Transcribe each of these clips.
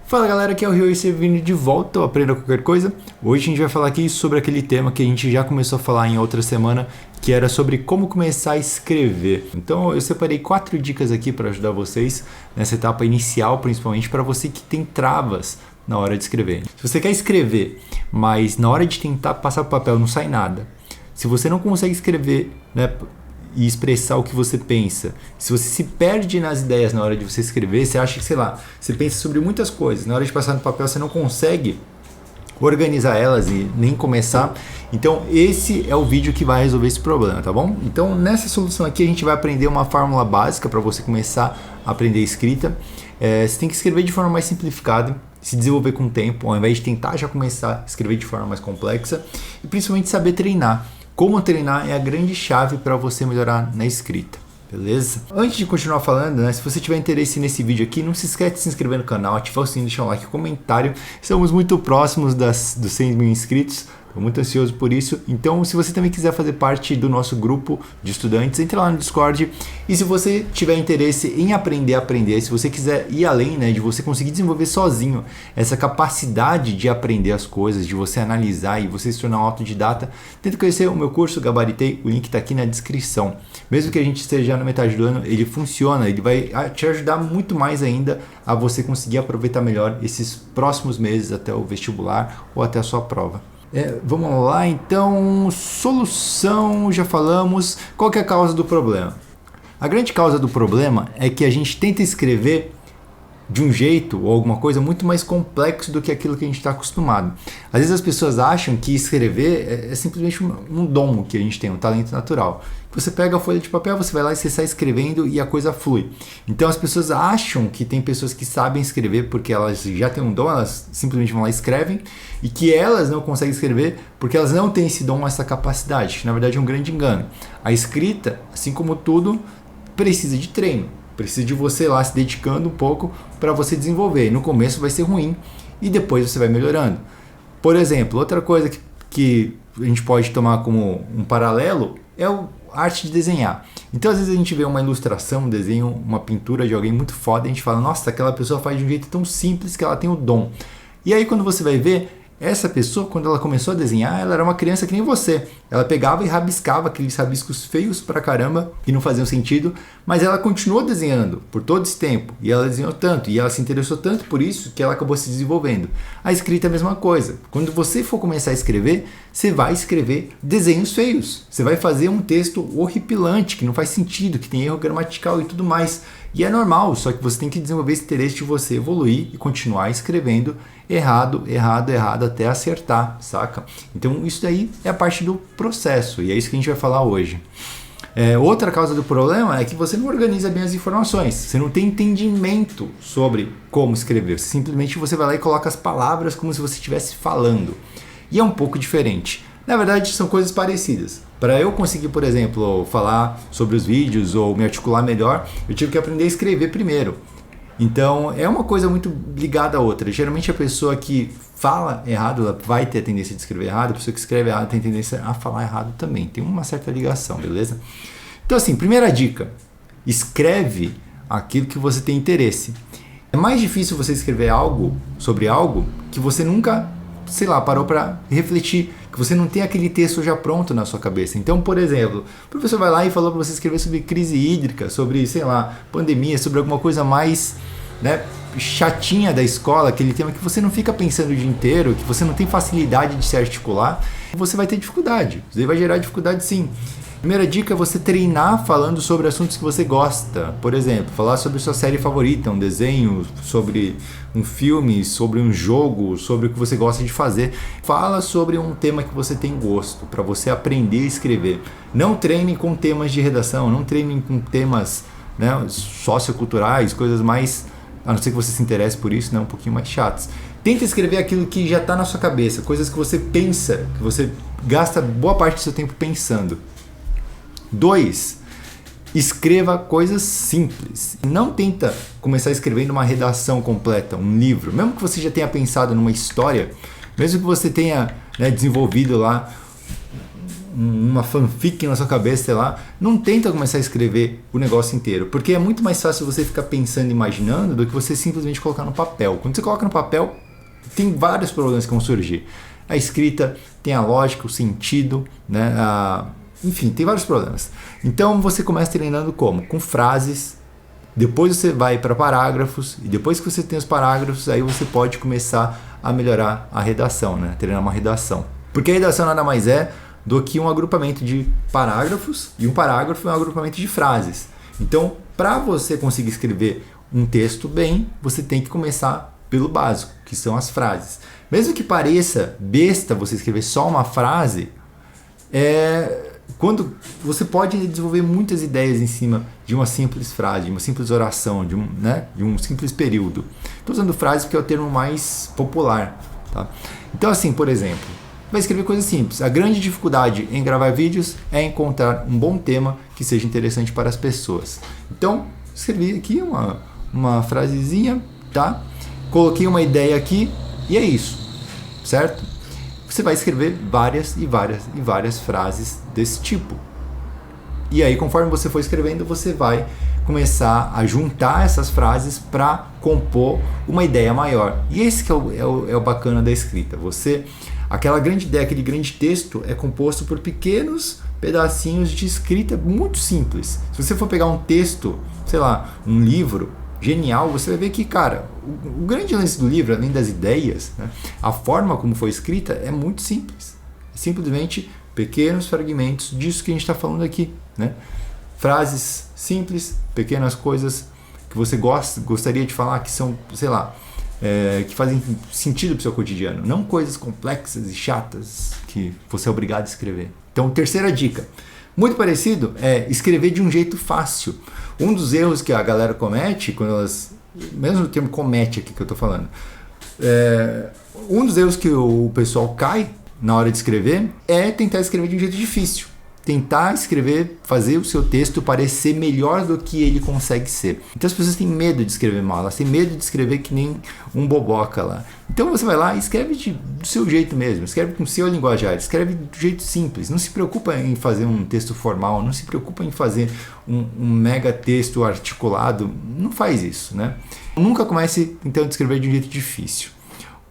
Fala galera, aqui é o Rio e você vindo de volta ao Aprenda Qualquer Coisa. Hoje a gente vai falar aqui sobre aquele tema que a gente já começou a falar em outra semana, que era sobre como começar a escrever. Então eu separei 4 dicas aqui para ajudar vocês nessa etapa inicial, principalmente para você que tem travas na hora de escrever. Se você quer escrever, mas na hora de tentar passar para o papel não sai nada, se você não consegue escrever, né, e expressar o que você pensa, se você se perde nas ideias na hora de você escrever, você acha que, sei lá, você pensa sobre muitas coisas, na hora de passar no papel você não consegue organizar elas e nem começar, então esse é o vídeo que vai resolver esse problema, tá bom? Então nessa solução aqui a gente vai aprender uma fórmula básica para você começar a aprender escrita. Você tem que escrever de forma mais simplificada, se desenvolver com o tempo, ao invés de tentar já começar a escrever de forma mais complexa, e principalmente saber treinar. Como treinar é a grande chave para você melhorar na escrita, beleza? Antes de continuar falando, né, se você tiver interesse nesse vídeo aqui, não se esquece de se inscrever no canal, ativar o sininho, deixar um like e comentário. Estamos muito próximos dos 100 mil inscritos. Estou muito ansioso por isso. Então, se você também quiser fazer parte do nosso grupo de estudantes, entre lá no Discord. E se você tiver interesse em aprender, se você quiser ir além, né, de você conseguir desenvolver sozinho essa capacidade de aprender as coisas, de você analisar e você se tornar um autodidata, tenta conhecer o meu curso Gabaritei, o link está aqui na descrição. Mesmo que a gente esteja na metade do ano, ele funciona, ele vai te ajudar muito mais ainda a você conseguir aproveitar melhor esses próximos meses até o vestibular ou até a sua prova. Vamos lá, então, solução, já falamos. Qual que é a causa do problema? A grande causa do problema é que a gente tenta escrever de um jeito ou alguma coisa muito mais complexo do que aquilo que a gente está acostumado. Às vezes as pessoas acham que escrever é simplesmente um dom que a gente tem, um talento natural. Você pega a folha de papel, você vai lá e você sai escrevendo e a coisa flui. Então as pessoas acham que tem pessoas que sabem escrever porque elas já têm um dom, elas simplesmente vão lá e escrevem, e que elas não conseguem escrever porque elas não têm esse dom, essa capacidade, que na verdade é um grande engano. A escrita, assim como tudo, precisa de treino. Precisa de você lá se dedicando um pouco para você desenvolver. No começo vai ser ruim e depois você vai melhorando. Por exemplo, outra coisa que a gente pode tomar como um paralelo é a arte de desenhar. Então às vezes a gente vê uma ilustração, um desenho, uma pintura de alguém muito foda e a gente fala, nossa, aquela pessoa faz de um jeito tão simples que ela tem o dom. E aí quando você vai ver, essa pessoa, quando ela começou a desenhar, ela era uma criança que nem você. Ela pegava e rabiscava aqueles rabiscos feios pra caramba, que não faziam sentido, mas ela continuou desenhando por todo esse tempo. E ela desenhou tanto, e ela se interessou tanto por isso, que ela acabou se desenvolvendo. A escrita é a mesma coisa. Quando você for começar a escrever, você vai escrever desenhos feios. Você vai fazer um texto horripilante, que não faz sentido, que tem erro gramatical e tudo mais. E é normal, só que você tem que desenvolver esse interesse de você evoluir e continuar escrevendo errado, até acertar, saca? Então isso daí é a parte do processo e é isso que a gente vai falar hoje. Outra causa do problema é que você não organiza bem as informações, você não tem entendimento sobre como escrever, simplesmente você vai lá e coloca as palavras como se você estivesse falando. E é um pouco diferente. Na verdade, são coisas parecidas. Para eu conseguir, por exemplo, falar sobre os vídeos ou me articular melhor, eu tive que aprender a escrever primeiro. Então, é uma coisa muito ligada à outra. Geralmente, a pessoa que fala errado, ela vai ter a tendência de escrever errado. A pessoa que escreve errado tem tendência a falar errado também. Tem uma certa ligação, beleza? Então, assim, primeira dica. Escreve aquilo que você tem interesse. É mais difícil você escrever algo sobre algo que você nunca, sei lá, parou para refletir, que você não tem aquele texto já pronto na sua cabeça. Então, por exemplo, o professor vai lá e falou para você escrever sobre crise hídrica, sobre, sei lá, pandemia, sobre alguma coisa mais, né, chatinha da escola, aquele tema que você não fica pensando o dia inteiro, que você não tem facilidade de se articular, você vai ter dificuldade. Isso aí vai gerar dificuldade sim. Primeira dica é você treinar falando sobre assuntos que você gosta. Por exemplo, falar sobre sua série favorita, um desenho, sobre um filme, sobre um jogo, sobre o que você gosta de fazer. Fala sobre um tema que você tem gosto, para você aprender a escrever. Não treine com temas de redação, não treine com temas, né, socioculturais, coisas mais, a não ser que você se interesse por isso, né, um pouquinho mais chatas. Tenta escrever aquilo que já está na sua cabeça, coisas que você pensa, que você gasta boa parte do seu tempo pensando. 2. Escreva coisas simples. Não tenta começar escrevendo uma redação completa, um livro. Mesmo que você já tenha pensado numa história, mesmo que você tenha, né, desenvolvido lá uma fanfic na sua cabeça, sei lá, não tenta começar a escrever o negócio inteiro, porque é muito mais fácil você ficar pensando, imaginando, do que você simplesmente colocar no papel. Quando você coloca no papel, tem vários problemas que vão surgir. A escrita tem a lógica, o sentido, né? Enfim, tem vários problemas. Então você começa treinando como? Com frases, depois você vai para parágrafos, e depois que você tem os parágrafos, aí você pode começar a melhorar a redação, né? Treinar uma redação. Porque a redação nada mais é do que um agrupamento de parágrafos, e um parágrafo é um agrupamento de frases. Então, para você conseguir escrever um texto bem, você tem que começar pelo básico, que são as frases. Mesmo que pareça besta você escrever só uma frase, quando você pode desenvolver muitas ideias em cima de uma simples frase, de uma simples oração, de um simples período. Estou usando frase porque é o termo mais popular. Tá? Então, assim, por exemplo, vai escrever coisas simples. A grande dificuldade em gravar vídeos é encontrar um bom tema que seja interessante para as pessoas. Então, escrevi aqui uma frasezinha, tá? Coloquei uma ideia aqui e é isso, certo? Você vai escrever várias e várias e várias frases desse tipo. E aí, conforme você for escrevendo, você vai começar a juntar essas frases para compor uma ideia maior. E esse que é o bacana da escrita. Aquela grande ideia, aquele grande texto é composto por pequenos pedacinhos de escrita muito simples. Se você for pegar um texto, sei lá, um livro genial, você vai ver que, cara, o grande lance do livro, além das ideias, né, a forma como foi escrita é muito simples. É simplesmente pequenos fragmentos disso que a gente está falando aqui, né? Frases simples, pequenas coisas que você gostaria de falar, que são, sei lá, que fazem sentido para o seu cotidiano, não coisas complexas e chatas que você é obrigado a escrever. Então, terceira dica, muito parecido, é escrever de um jeito fácil. Um dos erros que a galera comete, quando elas, mesmo o termo comete aqui que eu estou falando, um dos erros que o pessoal cai na hora de escrever é tentar escrever de um jeito difícil. Tentar escrever, fazer o seu texto parecer melhor do que ele consegue ser. Então as pessoas têm medo de escrever mal, elas têm medo de escrever que nem um boboca lá. Então você vai lá e escreve do seu jeito mesmo, escreve com o seu linguajar, escreve do jeito simples. Não se preocupa em fazer um texto formal, não se preocupa em fazer um mega texto articulado, não faz isso, né? Nunca comece então a escrever de um jeito difícil.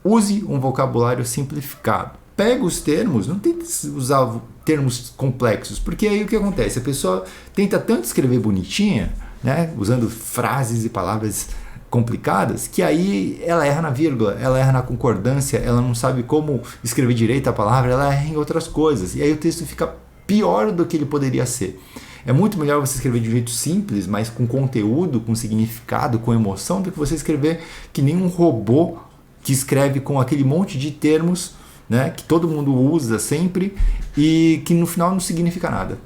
Use um vocabulário simplificado. Pega os termos, não tenta usar termos complexos, porque aí o que acontece? A pessoa tenta tanto escrever bonitinha, né, usando frases e palavras complicadas, que aí ela erra na vírgula, ela erra na concordância, ela não sabe como escrever direito a palavra, ela erra em outras coisas, e aí o texto fica pior do que ele poderia ser. É muito melhor você escrever de um jeito simples, mas com conteúdo, com significado, com emoção, do que você escrever que nem um robô que escreve com aquele monte de termos, né, que todo mundo usa sempre e que no final não significa nada.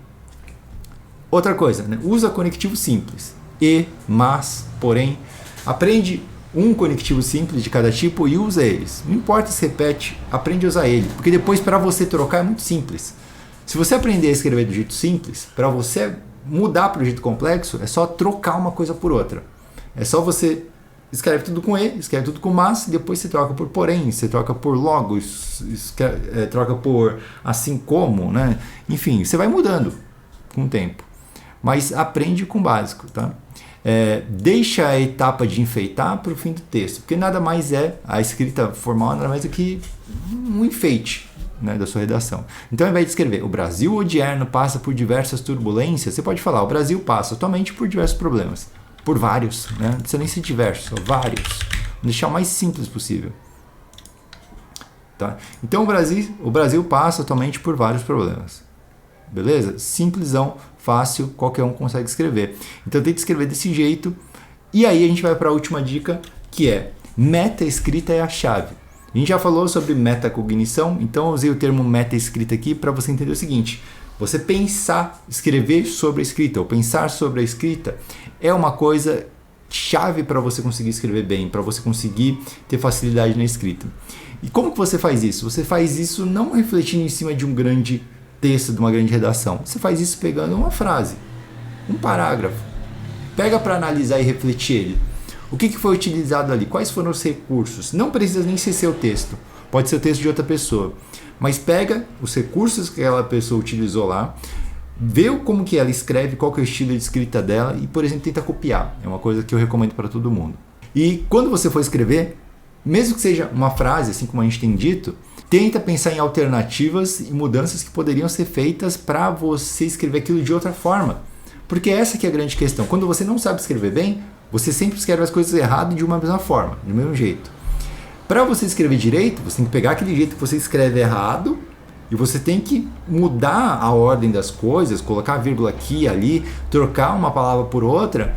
Outra coisa, né, usa conectivo simples. E, mas, porém. Aprende um conectivo simples de cada tipo e usa eles. Não importa se repete, aprende a usar ele. Porque depois para você trocar é muito simples. Se você aprender a escrever do jeito simples, para você mudar para o jeito complexo, é só trocar uma coisa por outra. É só você escreve tudo com e, escreve tudo com mas, depois você troca por porém, você troca por logo, troca por assim como, né? Enfim, você vai mudando com o tempo. Mas aprende com o básico, tá? Deixa a etapa de enfeitar para o fim do texto, porque nada mais a escrita formal nada mais do que um enfeite, né, da sua redação. Então, ao invés de escrever o Brasil odierno passa por diversas turbulências, você pode falar o Brasil passa atualmente por diversos problemas. Por vários, né? Não precisa nem ser diversos, só vários. Vamos deixar o mais simples possível. Tá? Então o Brasil passa atualmente por vários problemas. Beleza? Simplesão, fácil, qualquer um consegue escrever. Então tente escrever desse jeito. E aí a gente vai para a última dica, que é meta-escrita é a chave. A gente já falou sobre metacognição, então eu usei o termo meta-escrita aqui para você entender o seguinte. Você pensar, escrever sobre a escrita, ou pensar sobre a escrita, é uma coisa chave para você conseguir escrever bem, para você conseguir ter facilidade na escrita. E como que você faz isso? Você faz isso não refletindo em cima de um grande texto, de uma grande redação. Você faz isso pegando uma frase, um parágrafo. Pega para analisar e refletir ele. O que foi utilizado ali? Quais foram os recursos? Não precisa nem ser seu texto. Pode ser o texto de outra pessoa. Mas pega os recursos que aquela pessoa utilizou lá, vê como que ela escreve, qual que é o estilo de escrita dela e, por exemplo, tenta copiar. É uma coisa que eu recomendo para todo mundo. E quando você for escrever, mesmo que seja uma frase, assim como a gente tem dito, tenta pensar em alternativas e mudanças que poderiam ser feitas para você escrever aquilo de outra forma. Porque essa que é a grande questão. Quando você não sabe escrever bem, você sempre escreve as coisas errado de uma mesma forma, do mesmo jeito. Para você escrever direito, você tem que pegar aquele jeito que você escreve errado e você tem que mudar a ordem das coisas, colocar a vírgula aqui e ali, trocar uma palavra por outra.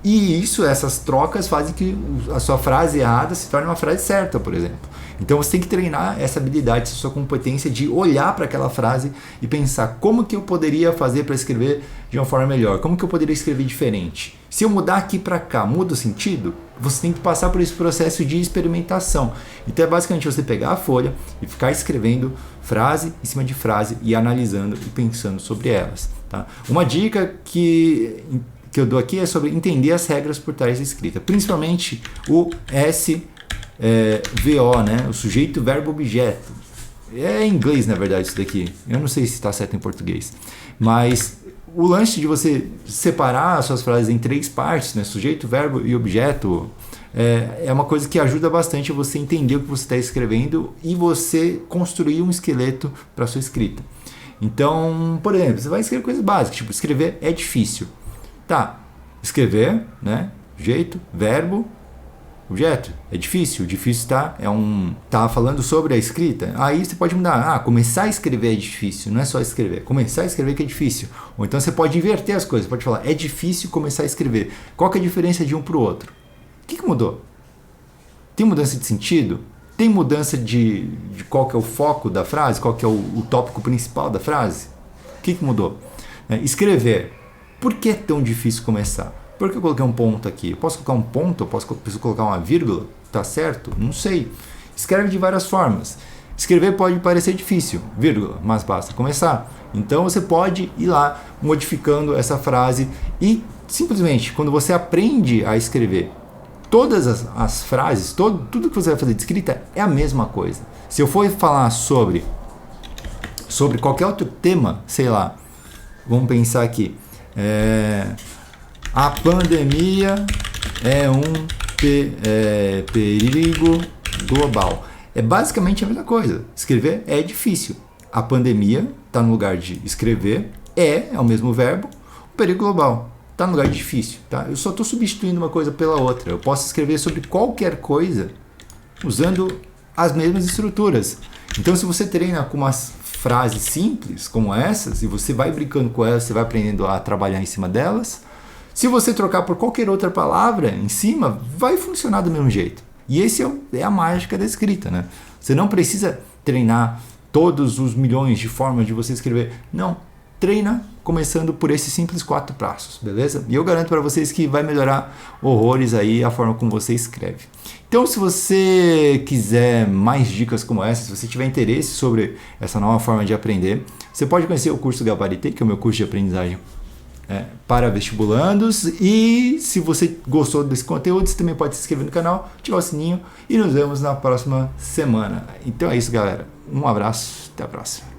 E essas trocas fazem que a sua frase errada se torne uma frase certa, por exemplo. Então você tem que treinar essa habilidade, essa sua competência de olhar para aquela frase e pensar como que eu poderia fazer para escrever de uma forma melhor, como que eu poderia escrever diferente. Se eu mudar aqui para cá, muda o sentido? Você tem que passar por esse processo de experimentação. Então é basicamente você pegar a folha e ficar escrevendo frase em cima de frase e analisando e pensando sobre elas. Tá? Uma dica que eu dou aqui é sobre entender as regras por trás da escrita, principalmente o SVO, né? O sujeito, verbo, objeto. É em inglês, na verdade, isso daqui. Eu não sei se está certo em português. Mas o lance de você separar as suas frases em 3 partes, né? Sujeito, verbo e objeto, é uma coisa que ajuda bastante a você entender o que você está escrevendo e você construir um esqueleto para a sua escrita. Então, por exemplo, você vai escrever coisas básicas, tipo, escrever é difícil. Tá, escrever, né? Jeito, verbo, objeto. É difícil. Difícil tá falando sobre a escrita. Aí você pode mudar. Começar a escrever é difícil. Não é só escrever. Começar a escrever que é difícil. Ou então você pode inverter as coisas. Pode falar, é difícil começar a escrever. Qual que é a diferença de um para o outro? O que mudou? Tem mudança de sentido? Tem mudança de qual que é o foco da frase? Qual que é o tópico principal da frase? O que mudou? Escrever. Por que é tão difícil começar? Por que eu coloquei um ponto aqui? Eu posso colocar um ponto? Eu preciso colocar uma vírgula? Tá certo? Não sei. Escreve de várias formas. Escrever pode parecer difícil, vírgula, mas basta começar. Então você pode ir lá modificando essa frase e simplesmente quando você aprende a escrever todas as frases, tudo que você vai fazer de escrita é a mesma coisa. Se eu for falar sobre qualquer outro tema, sei lá, vamos pensar aqui. A pandemia é um perigo global. É basicamente a mesma coisa. Escrever é difícil. A pandemia está no lugar de escrever, é o mesmo verbo. O perigo global está no lugar de difícil. Tá? Eu só estou substituindo uma coisa pela outra. Eu posso escrever sobre qualquer coisa usando as mesmas estruturas. Então, se você treina com umas frases simples como essas e você vai brincando com elas, você vai aprendendo a trabalhar em cima delas. Se você trocar por qualquer outra palavra em cima, vai funcionar do mesmo jeito. E esse é a mágica da escrita, né? Você não precisa treinar todos os milhões de formas de você escrever. Não, treina começando por esses simples 4 passos, beleza? E eu garanto para vocês que vai melhorar horrores aí a forma como você escreve. Então, se você quiser mais dicas como essa, se você tiver interesse sobre essa nova forma de aprender, você pode conhecer o curso Gabaritei, que é o meu curso de aprendizagem para vestibulandos. E se você gostou desse conteúdo, você também pode se inscrever no canal, ativar o sininho e nos vemos na próxima semana. Então é isso, galera. Um abraço, até a próxima.